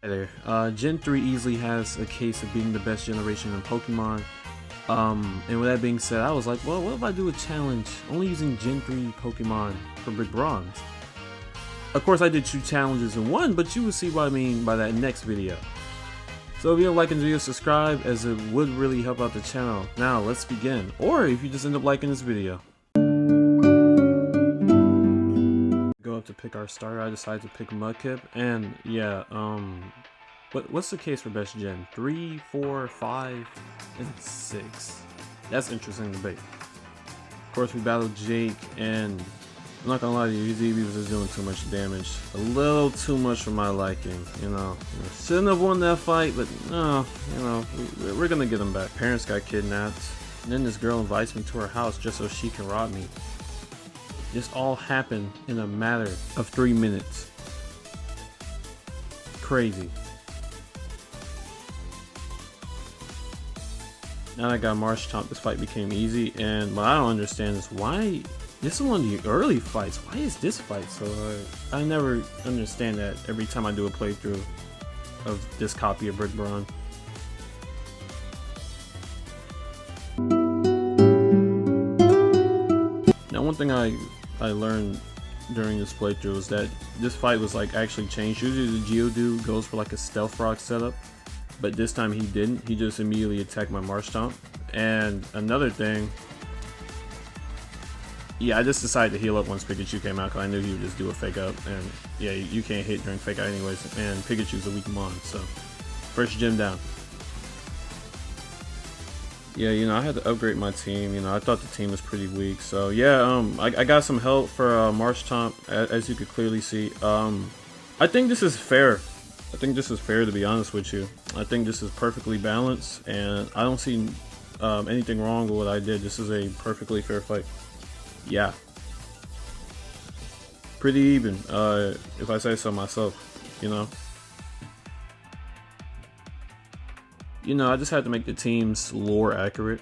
Hey there. Gen 3 easily has a case of being the best generation in Pokemon. And with that being said, I was like, well, what if I do a challenge only using Gen 3 Pokemon for Brick Bronze? Of course, I did 2 challenges in one, but you will see what I mean by that next video. So if you don't like the video, subscribe, as it would really help out the channel. Now, let's begin. Or if you just end up liking this video. Go up to pick our starter, I decided to pick Mudkip, and yeah, what's the case for best gen? 3, 4, 5, and 6. That's interesting debate. Of course, we battled Jake, and I'm not gonna lie to you, his EV was just doing too much damage. A little too much for my liking, you know. Shouldn't have won that fight, but no, you know, we're gonna get him back. Parents got kidnapped, and then this girl invites me to her house just so she can rob me. This all happened in a matter of 3 minutes. Crazy. Now that I got Marshtomp, this fight became easy, and what I don't understand is why this is one of the early fights. Why is this fight so hard? I never understand that every time I do a playthrough of this copy of Brick Bronze. Now, one thing I learned during this playthrough is that this fight was like actually changed. Usually the Geodude goes for like a Stealth Rock setup, but this time he didn't. He just immediately attacked my Marshtomp. And another thing, yeah, I just decided to heal up once Pikachu came out because I knew he would just do a fake out, and yeah, you can't hit during fake out anyways, and Pikachu's a weak mon, so first gym down. Yeah, you know, I had to upgrade my team. You know, I thought the team was pretty weak. So yeah, I got some help for Marshtomp, as you could clearly see. I think this is fair. I think this is fair, to be honest with you. I think this is perfectly balanced, and I don't see anything wrong with what I did. This is a perfectly fair fight. Yeah, pretty even, if I say so myself. You know, I just had to make the teams lore accurate.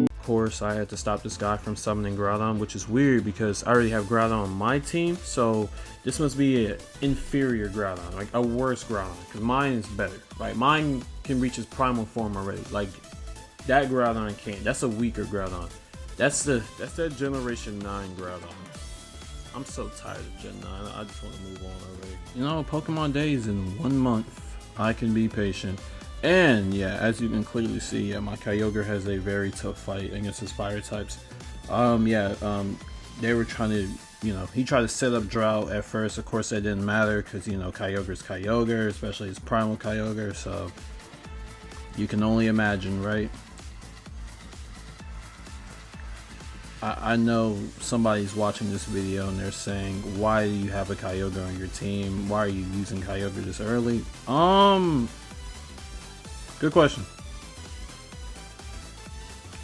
Of course, I had to stop this guy from summoning Groudon, which is weird because I already have Groudon on my team, so this must be an inferior Groudon, like a worse Groudon, because mine is better. Like, mine can reach its primal form already. Like, that Groudon can't. That's a weaker Groudon. That's that Generation 9 Groudon. I'm so tired of Gen 9, I just want to move on already. You know, Pokemon Day is in 1 month. I can be patient. And yeah, as you can clearly see, yeah, my Kyogre has a very tough fight against his fire types. They were trying to, you know, he tried to set up Drought at first. Of course, that didn't matter because, you know, Kyogre's Kyogre, especially his primal Kyogre, so you can only imagine, right? I know somebody's watching this video and they're saying, why do you have a Kyogre on your team? Why are you using Kyogre this early? Good question.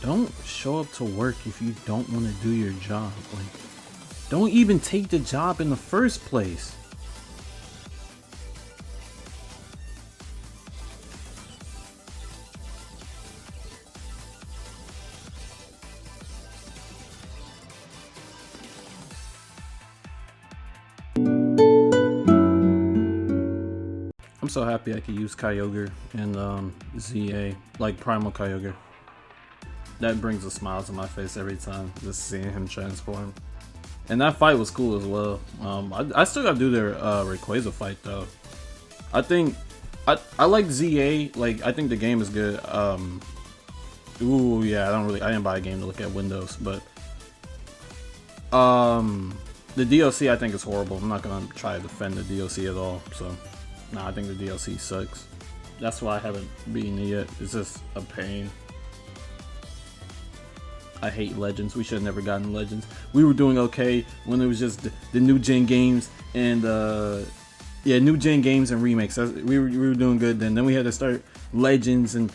Don't show up to work if you don't want to do your job. Like, don't even take the job in the first place. I'm so happy I could use Kyogre and ZA, like Primal Kyogre. That brings a smile to my face every time, just seeing him transform. And that fight was cool as well. I still gotta do their Rayquaza fight though. I think I like ZA. Like, I think the game is good. Ooh, yeah, I didn't buy a game to look at Windows, but the DLC I think is horrible. I'm not gonna try to defend the DLC at all. So. Nah, I think the DLC sucks. That's why I haven't beaten it yet. It's just a pain. I hate Legends. We should have never gotten Legends. We were doing okay when it was just the new gen games and yeah, new gen games and remakes. We were doing good then. Then we had to start Legends, and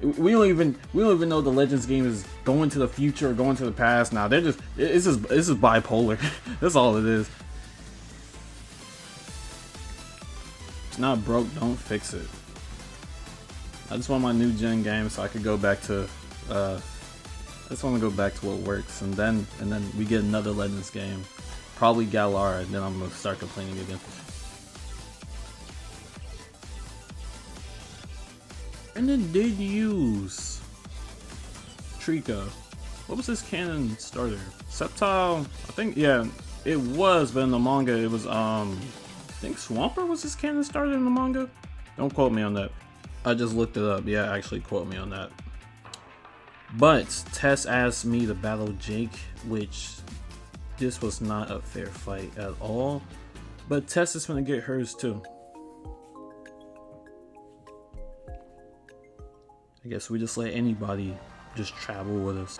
we don't even know the Legends game is going to the future or going to the past. Now it's just bipolar. That's all it is. It's not broke, don't fix it. I just want my new gen game so I could go back to I just want to go back to what works, and then we get another Legends game, probably Galar, and then I'm gonna start complaining again. And then did use Trika. What was his canon starter? Sceptile? I think, yeah, it was, but in the manga it was I think Swampert was his canon starter in the manga. Don't quote me on that. I just looked it up. Yeah, actually quote me on that. But Tess asked me to battle Jake, which this was not a fair fight at all. But Tess is gonna get hers too. I guess we just let anybody just travel with us.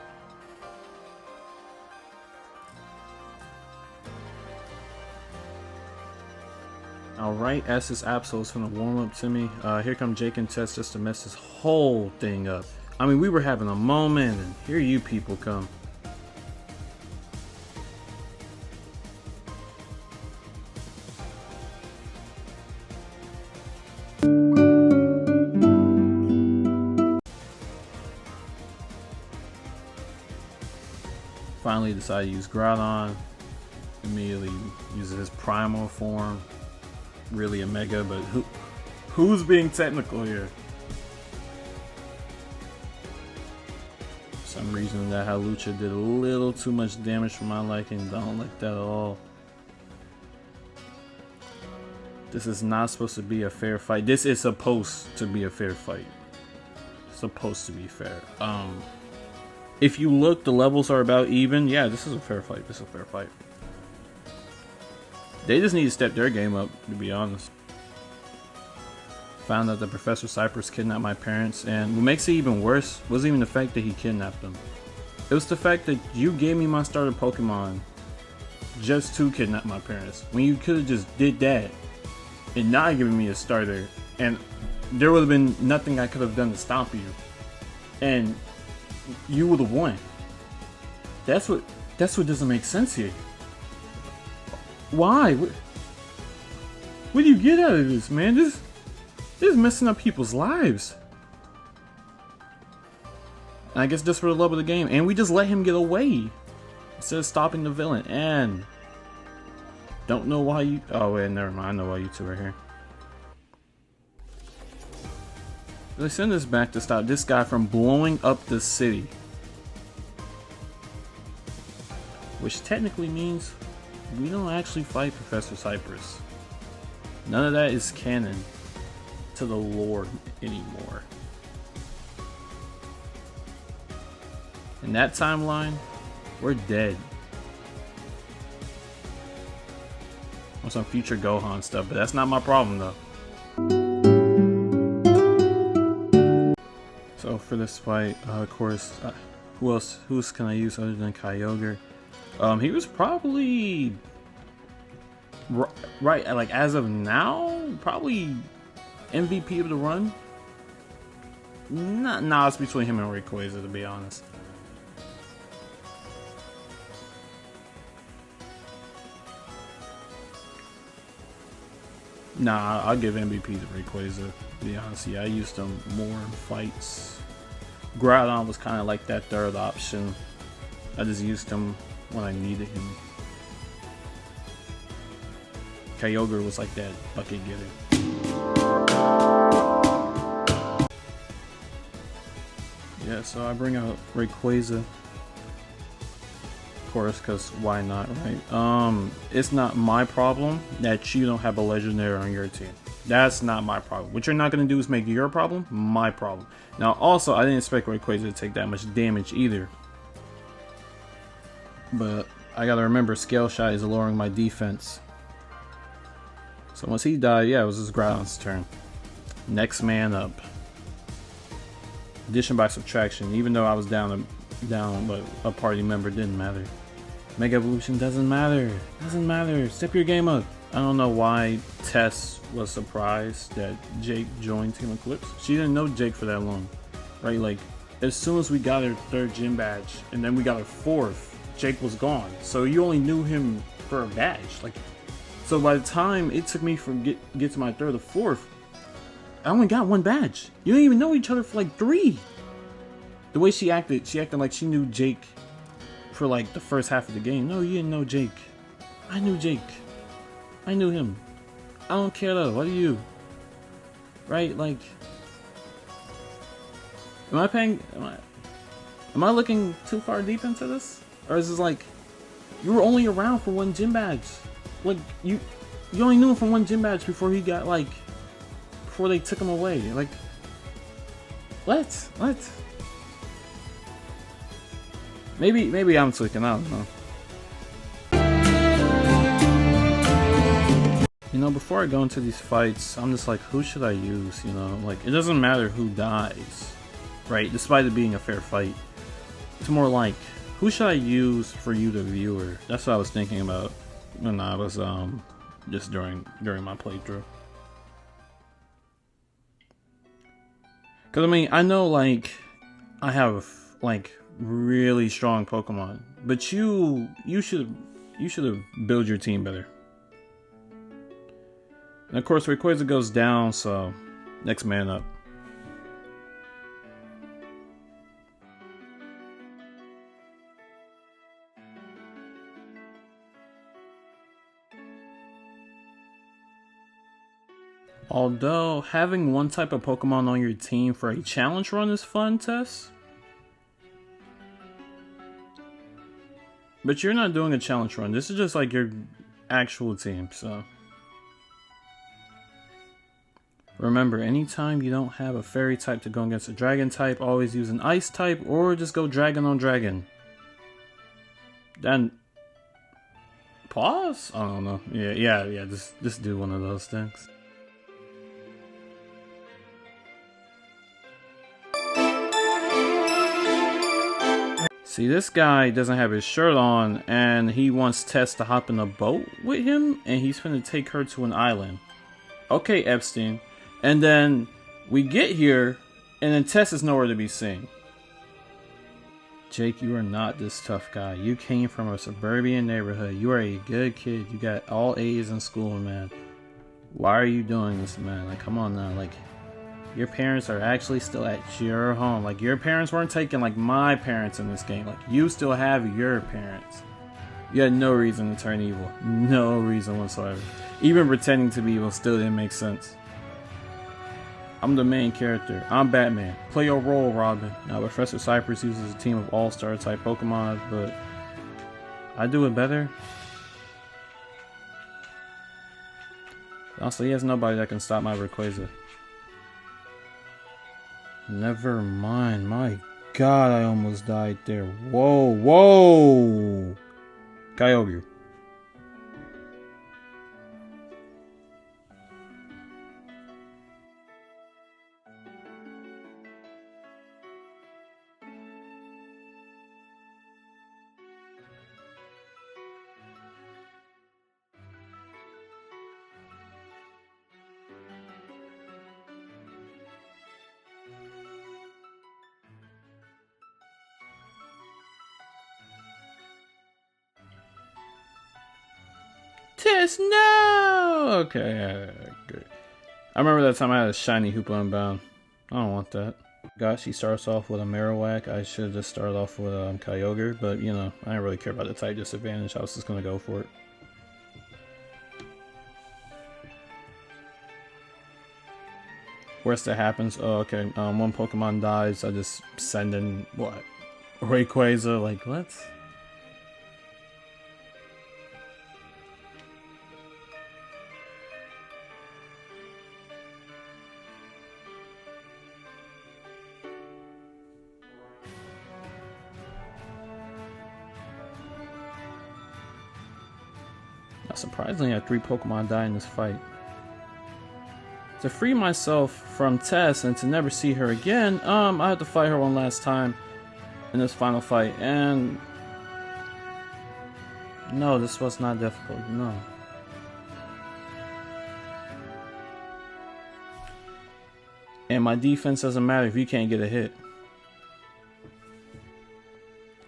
Alright, as this Absol is gonna warm up to me, here come Jake and Tess just to mess this whole thing up. I mean, we were having a moment, and here you people come. Finally decided to use Groudon. Immediately uses his primal form. Really a mega, but who's being technical here? For some reason that Halucha did a little too much damage for my liking. Don't like that at all. This is not supposed to be a fair fight. This is supposed to be a fair fight. Supposed to be fair. If you look, the levels are about even. Yeah, this is a fair fight. This is a fair fight. They just need to step their game up, to be honest. Found out that Professor Cypress kidnapped my parents, and what makes it even worse wasn't even the fact that he kidnapped them. It was the fact that you gave me my starter Pokemon just to kidnap my parents, when you could have just did that and not given me a starter, and there would have been nothing I could have done to stop you, and you would have won. That's what doesn't make sense here. Why? What do you get out of this, man? This is messing up people's lives. And I guess just for the love of the game. And we just let him get away instead of stopping the villain. And don't know why you... Oh, wait, never mind. I know why you two are here. They send us back to stop this guy from blowing up the city. Which technically means we don't actually fight Professor Cypress. None of that is canon to the lore anymore. In that timeline, we're dead. Or some future Gohan stuff, but that's not my problem though. So for this fight, of course, who can I use other than Kyogre? He was probably right, like as of now, probably MVP of the run. Nah, it's between him and Rayquaza, to be honest. Nah, I'll give MVP to Rayquaza, to be honest. Yeah, I used him more in fights. Groudon was kind of like that third option. I just used him when I needed him. Kyogre was like that bucket getter. Yeah, so I bring out Rayquaza. Of course, because why not, right? It's not my problem that you don't have a legendary on your team. That's not my problem. What you're not going to do is make your problem my problem. Now, also, I didn't expect Rayquaza to take that much damage either. But I gotta remember, Scale Shot is lowering my defense. So once he died, yeah, it was his Groudon's turn. Next man up. Addition by subtraction. Even though I was down, but a party member didn't matter. Mega Evolution doesn't matter. Doesn't matter. Step your game up. I don't know why Tess was surprised that Jake joined Team Eclipse. She didn't know Jake for that long, right? Like, as soon as we got her third gym badge, and then we got her fourth, Jake was gone. So you only knew him for a badge. Like, so by the time it took me from get to my third or fourth, I only got one badge. You didn't even know each other for like 3. The way she acted like she knew Jake for like the first half of the game. No, you didn't know Jake. I knew Jake. I knew him. I don't care though. What are you? Right? Like, am I looking too far deep into this? Or is this like, you were only around for one gym badge? Like, you only knew him from one gym badge before he got like, before they took him away. Like, what? Maybe I'm tweaking, I don't know. You know, before I go into these fights, I'm just like, who should I use, you know? Like, it doesn't matter who dies, right? Despite it being a fair fight. It's more like, who should I use for you, the viewer? That's what I was thinking about when I was, just during my playthrough. Cause I mean, I know like, I have like really strong Pokemon, but you should have built your team better. And of course, Rayquaza goes down, so next man up. Although having one type of Pokemon on your team for a challenge run is fun, Tess. But you're not doing a challenge run. This is just like your actual team, so. Remember, anytime you don't have a fairy type to go against a dragon type, always use an ice type or just go dragon on dragon. Then pause? I don't know. Yeah, just do one of those things. See, this guy doesn't have his shirt on and he wants Tess to hop in a boat with him and he's gonna take her to an island. Okay, Epstein. And then we get here, and then Tess is nowhere to be seen. Jake, you are not this tough guy. You came from a suburban neighborhood. You are a good kid. You got all A's in school, man. Why are you doing this, man? Like, come on now. Like, your parents are actually still at your home. Like, your parents weren't taking, like, my parents in this game. Like, you still have your parents. You had no reason to turn evil. No reason whatsoever. Even pretending to be evil still didn't make sense. I'm the main character. I'm Batman. Play your role, Robin. Now, Professor Cypress uses a team of all-star type Pokemon, but I do it better. Also, he has nobody that can stop my Rayquaza. Never mind. My God, I almost died there. Whoa. Kyogre. Tess, no! Okay, good. I remember that time I had a shiny Hoopa Unbound. I don't want that. Gosh, he starts off with a Marowak. I should have just started off with Kyogre, but you know, I didn't really care about the type disadvantage. I was just gonna go for it. Worst that happens, oh okay, one Pokemon dies, I just send in, what? Rayquaza, like, what? Surprisingly, I had 3 Pokemon die in this fight. To free myself from Tess and to never see her again, I had to fight her one last time in this final fight, and no, this was not difficult, no. And my defense doesn't matter if you can't get a hit.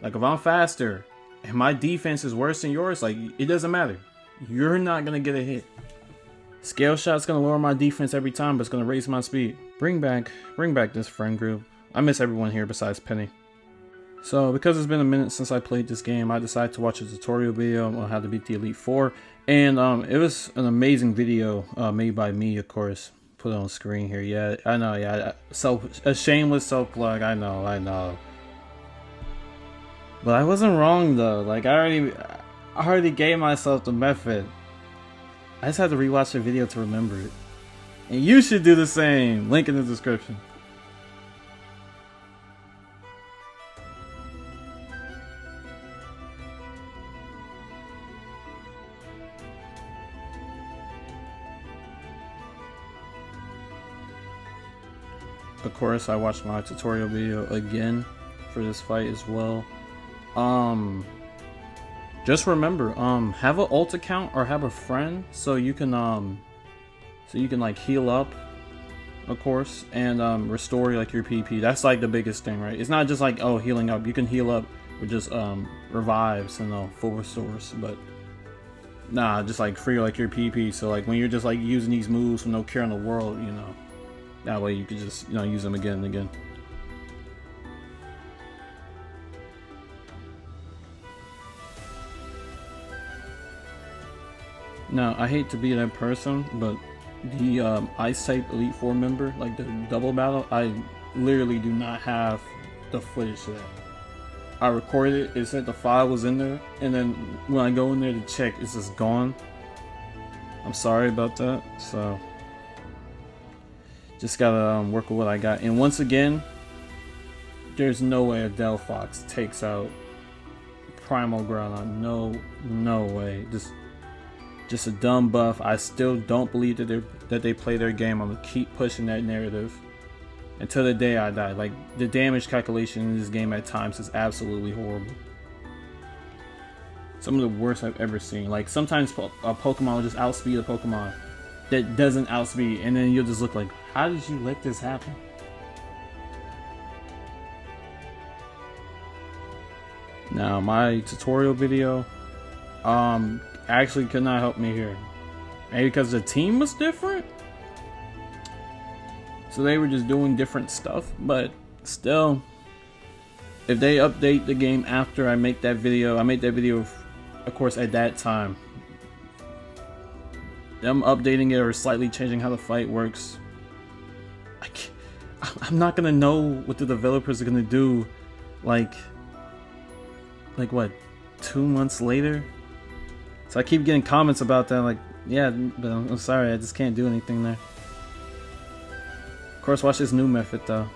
Like, if I'm faster and my defense is worse than yours, like, it doesn't matter. You're not gonna get a hit. Scale shot's gonna lower my defense every time, but it's gonna raise my speed. Bring back this friend group. I miss everyone here besides Penny. So because it's been a minute since I played this game, I decided to watch a tutorial video on how to beat the Elite Four. And it was an amazing video made by me, of course. Put it on screen here. Yeah, I know. Yeah, a shameless self-plug. I know. But I wasn't wrong though. Like I already gave myself the method. I just had to rewatch the video to remember it. And you should do the same. Link in the description. Of course, I watched my tutorial video again for this fight as well. Just remember, have an ult account or have a friend so you can like heal up, of course, and restore like your PP. That's like the biggest thing, right? It's not just like, oh, healing up. You can heal up with just revives and full restores, but nah, just like free like your PP. So like when you're just like using these moves with no care in the world, you know, that way you could just, you know, use them again and again. Now, I hate to be that person, but the Ice type Elite Four member, like the double battle, I literally do not have the footage of that. I recorded it, it said the file was in there, and then when I go in there to check, it's just gone. I'm sorry about that, so just gotta work with what I got. And once again, there's no way a Delphox takes out Primal Groudon. No way. Just a dumb buff. I still don't believe that they play their game. I'm gonna keep pushing that narrative until the day I die. Like, the damage calculation in this game at times is absolutely horrible. Some of the worst I've ever seen. Like, sometimes a Pokemon will just outspeed a Pokemon that doesn't outspeed, and then you'll just look like, how did you let this happen? Now, my tutorial video actually could not help me here. Maybe because the team was different? So they were just doing different stuff, but still, if they update the game after I make that video, of course at that time. Them updating it or slightly changing how the fight works, I'm not gonna know what the developers are gonna do like what, 2 months later? So I keep getting comments about that, like, yeah, but I'm sorry, I just can't do anything there. Of course, watch this new method though.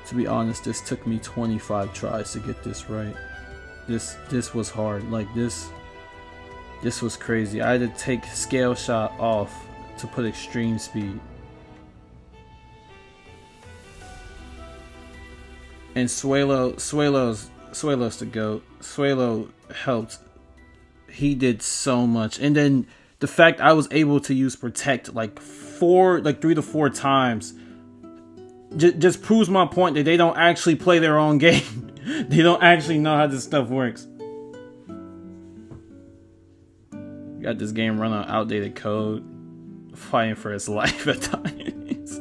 To be honest, this took me 25 tries to get this right. This was hard. Like, this was crazy. I had to take Scale Shot off to put extreme speed. And Suelo's the GOAT. Suelo helped. He did so much. And then the fact I was able to use Protect like 3 to 4 times just proves my point that they don't actually play their own game. They don't actually know how this stuff works. Got this game run on outdated code, fighting for its life at times.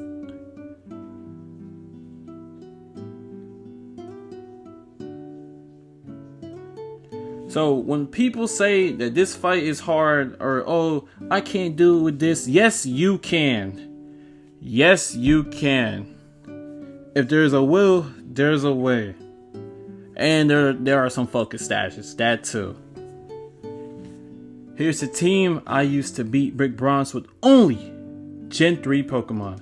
So when people say that this fight is hard, or oh, I can't do it with this, yes you can. Yes you can. If there's a will, there's a way. And there are some focus stashes, that too. Here's the team I used to beat Brick Bronze with only Gen 3 Pokemon.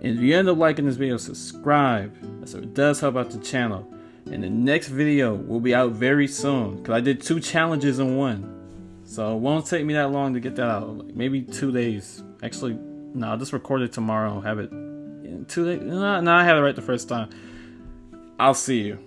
And if you end up liking this video, subscribe. So it does help out the channel. And the next video will be out very soon, because I did 2 challenges in one. So it won't take me that long to get that out. Like maybe 2 days. Actually, no, I'll just record it tomorrow. Have it in 2 days. No, I had it right the first time. I'll see you.